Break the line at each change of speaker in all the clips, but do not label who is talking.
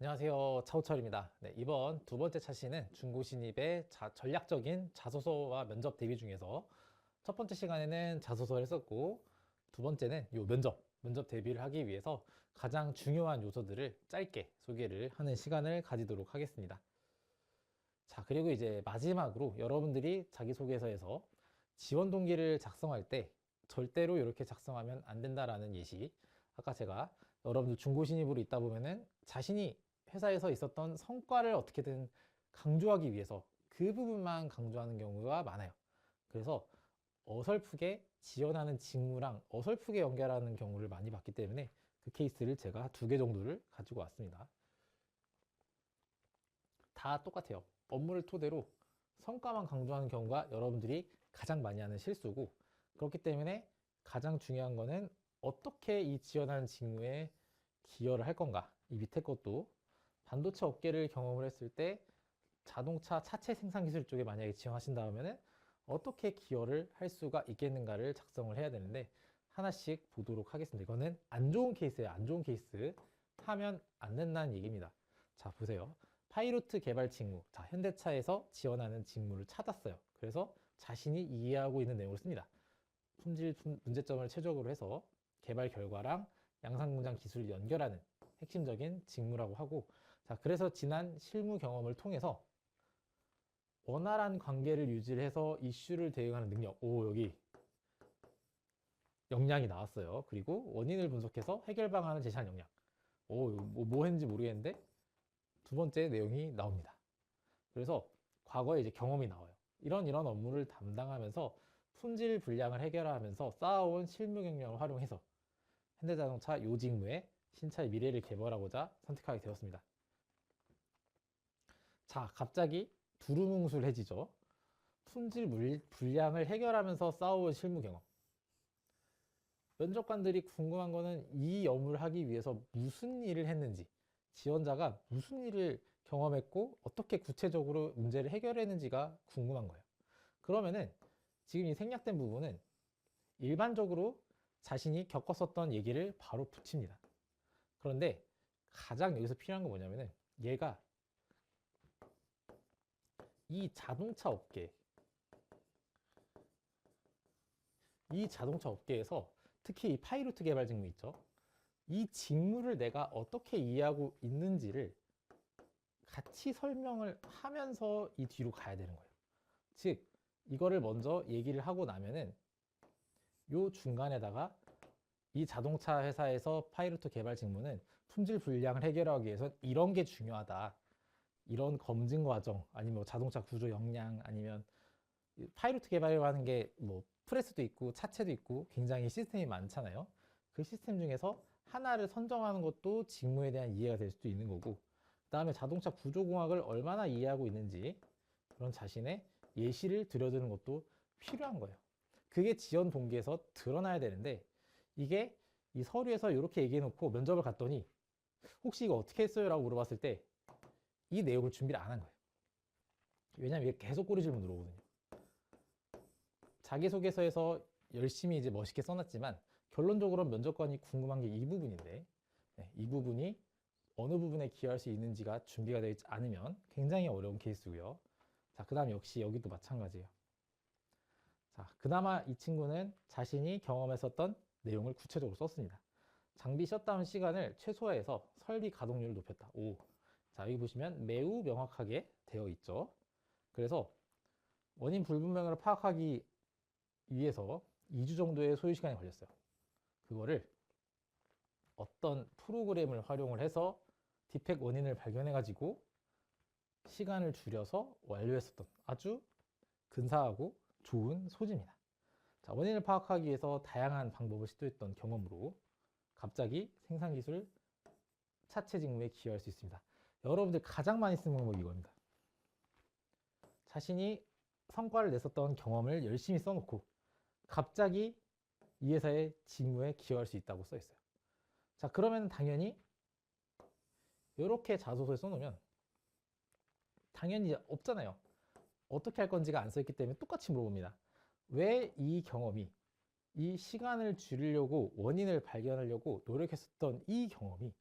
안녕하세요. 차우철입니다. 네, 이번 두 번째 차시는 중고 신입의 전략적인 자소서와 면접 대비 중에서 첫 번째 시간에는 자소서를 썼고 두 번째는 면접 대비를 하기 위해서 가장 중요한 요소들을 짧게 소개를 하는 시간을 가지도록 하겠습니다. 자, 그리고 이제 마지막으로 여러분들이 자기소개서에서 지원 동기를 작성할 때 절대로 이렇게 작성하면 안 된다라는 예시. 아까 제가 여러분들 중고 신입으로 있다 보면은 자신이 회사에서 있었던 성과를 어떻게든 강조하기 위해서 그 부분만 강조하는 경우가 많아요. 그래서 어설프게 지원하는 직무랑 어설프게 연결하는 경우를 많이 봤기 때문에 그 케이스를 제가 두 개 정도를 가지고 왔습니다. 다 똑같아요. 업무를 토대로 성과만 강조하는 경우가 여러분들이 가장 많이 하는 실수고, 그렇기 때문에 가장 중요한 거는 어떻게 이 지원하는 직무에 기여를 할 건가. 이 밑에 것도 반도체 업계를 경험을 했을 때 자동차 차체 생산 기술 쪽에 만약에 지원하신다 하면은 어떻게 기여를 할 수가 있겠는가를 작성을 해야 되는데, 하나씩 보도록 하겠습니다. 이거는 안 좋은 케이스예요. 안 좋은 케이스. 하면 안 된다는 얘기입니다. 자, 보세요. 파이로트 개발 직무. 자, 현대차에서 지원하는 직무를 찾았어요. 그래서 자신이 이해하고 있는 내용을 씁니다. 품질 문제점을 최적으로 해서 개발 결과랑 양산 공장 기술을 연결하는 핵심적인 직무라고 하고, 자, 그래서 지난 실무 경험을 통해서 원활한 관계를 유지해서 이슈를 대응하는 능력. 오, 여기 역량이 나왔어요. 그리고 원인을 분석해서 해결 방안을 제시하는 역량. 오, 뭐 했는지 모르겠는데 두 번째 내용이 나옵니다. 그래서 과거에 이제 경험이 나와요. 이런 업무를 담당하면서 품질 불량을 해결하면서 쌓아온 실무 경력을 활용해서 현대자동차 요 직무에 신차의 미래를 개발하고자 선택하게 되었습니다. 자, 갑자기 두루뭉술해지죠. 품질 불량을 해결하면서 쌓아온 실무 경험. 면접관들이 궁금한 거는 이 업무를 하기 위해서 무슨 일을 했는지, 지원자가 무슨 일을 경험했고 어떻게 구체적으로 문제를 해결했는지가 궁금한 거예요. 그러면은 지금 이 생략된 부분은 일반적으로 자신이 겪었었던 얘기를 바로 붙입니다. 그런데 가장 여기서 필요한 건 뭐냐면은 얘가 이 자동차 업계, 이 자동차 업계에서 특히 이 파이로트 개발 직무 있죠. 이 직무를 내가 어떻게 이해하고 있는지를 같이 설명을 하면서 이 뒤로 가야 되는 거예요. 즉, 이거를 먼저 얘기를 하고 나면은 요 중간에다가 이 자동차 회사에서 파이로트 개발 직무는 품질 불량을 해결하기 위해서 이런 게 중요하다. 이런 검증 과정, 아니면 뭐 자동차 구조 역량, 아니면 파이로트 개발하는 게 뭐 프레스도 있고 차체도 있고 굉장히 시스템이 많잖아요. 그 시스템 중에서 하나를 선정하는 것도 직무에 대한 이해가 될 수도 있는 거고, 그 다음에 자동차 구조공학을 얼마나 이해하고 있는지 그런 자신의 예시를 들여드는 것도 필요한 거예요. 그게 지원 동기에서 드러나야 되는데, 이게 이 서류에서 이렇게 얘기해 놓고 면접을 갔더니 혹시 이거 어떻게 했어요? 라고 물어봤을 때 이 내용을 준비를 안 한 거예요. 왜냐면 이게 계속 꼬리 질문 들어오거든요. 자기소개서에서 열심히 이제 멋있게 써놨지만 결론적으로 면접관이 궁금한 게 이 부분인데, 네, 이 부분이 어느 부분에 기여할 수 있는지가 준비가 되어 있지 않으면 굉장히 어려운 케이스고요. 자, 그 다음 역시 여기도 마찬가지예요. 자, 그나마 이 친구는 자신이 경험했었던 내용을 구체적으로 썼습니다. 장비 셧다운 시간을 최소화해서 설비 가동률을 높였다. 오. 자, 여기 보시면 매우 명확하게 되어 있죠. 그래서 원인 불분명을 파악하기 위해서 2주 정도의 소요 시간이 걸렸어요. 그거를 어떤 프로그램을 활용을 해서 디펙 원인을 발견해 가지고 시간을 줄여서 완료했었던 아주 근사하고 좋은 소지입니다. 자, 원인을 파악하기 위해서 다양한 방법을 시도했던 경험으로 갑자기 생산기술 차체 직무에 기여할 수 있습니다. 여러분들 가장 많이 쓰는 방법이 이겁니다. 자신이 성과를 냈었던 경험을 열심히 써놓고 갑자기 이 회사의 직무에 기여할 수 있다고 써 있어요. 자, 그러면 당연히 이렇게 자소서에 써놓으면 당연히 없잖아요. 어떻게 할 건지가 안 써있기 때문에 똑같이 물어봅니다. 왜 이 경험이, 이 시간을 줄이려고 원인을 발견하려고 노력했었던 이 경험이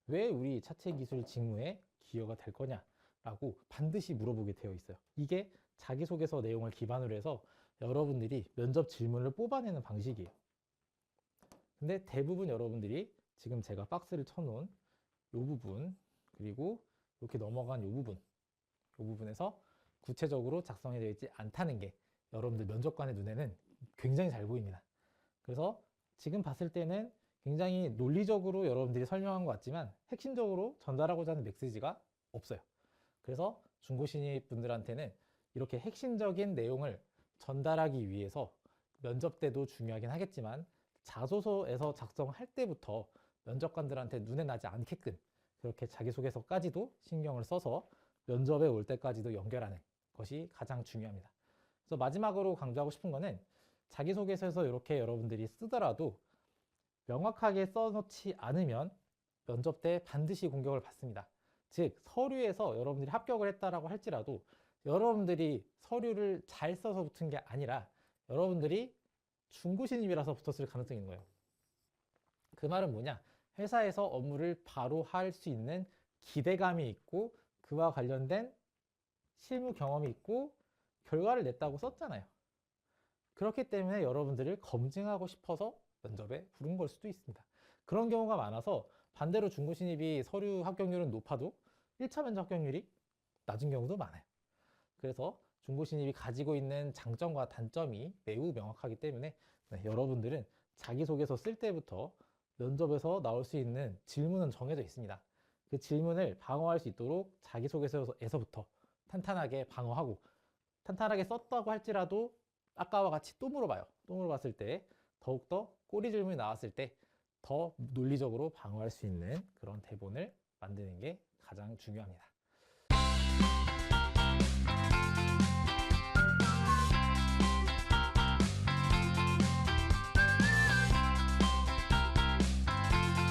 왜 우리 차체 기술 직무에 기여가 될 거냐라고 반드시 물어보게 되어 있어요. 이게 자기소개서 내용을 기반으로 해서 여러분들이 면접 질문을 뽑아내는 방식이에요. 근데 대부분 여러분들이 지금 제가 박스를 쳐놓은 이 부분, 그리고 이렇게 넘어간 이 부분에서 구체적으로 작성이 되어 있지 않다는 게 여러분들 면접관의 눈에는 굉장히 잘 보입니다. 그래서 지금 봤을 때는 굉장히 논리적으로 여러분들이 설명한 것 같지만 핵심적으로 전달하고자 하는 메시지가 없어요. 그래서 중고신입 분들한테는 이렇게 핵심적인 내용을 전달하기 위해서 면접 때도 중요하긴 하겠지만 자소서에서 작성할 때부터 면접관들한테 눈에 나지 않게끔 그렇게 자기소개서까지도 신경을 써서 면접에 올 때까지도 연결하는 것이 가장 중요합니다. 그래서 마지막으로 강조하고 싶은 거는 자기소개서에서 이렇게 여러분들이 쓰더라도 명확하게 써놓지 않으면 면접 때 반드시 공격을 받습니다. 즉 서류에서 여러분들이 합격을 했다라고 할지라도 여러분들이 서류를 잘 써서 붙은 게 아니라 여러분들이 중고신입이라서 붙었을 가능성이 있는 거예요. 그 말은 뭐냐? 회사에서 업무를 바로 할 수 있는 기대감이 있고 그와 관련된 실무 경험이 있고 결과를 냈다고 썼잖아요. 그렇기 때문에 여러분들을 검증하고 싶어서 면접에 부른 걸 수도 있습니다. 그런 경우가 많아서 반대로 중고신입이 서류 합격률은 높아도 1차 면접 합격률이 낮은 경우도 많아요. 그래서 중고신입이 가지고 있는 장점과 단점이 매우 명확하기 때문에 여러분들은 자기소개서 쓸 때부터 면접에서 나올 수 있는 질문은 정해져 있습니다. 그 질문을 방어할 수 있도록 자기소개서에서부터 탄탄하게 방어하고 탄탄하게 썼다고 할지라도 아까와 같이 또 물어봐요. 또 물어봤을 때 더욱더 꼬리 질문이 나왔을 때 더 논리적으로 방어할 수 있는 그런 대본을 만드는 게 가장 중요합니다.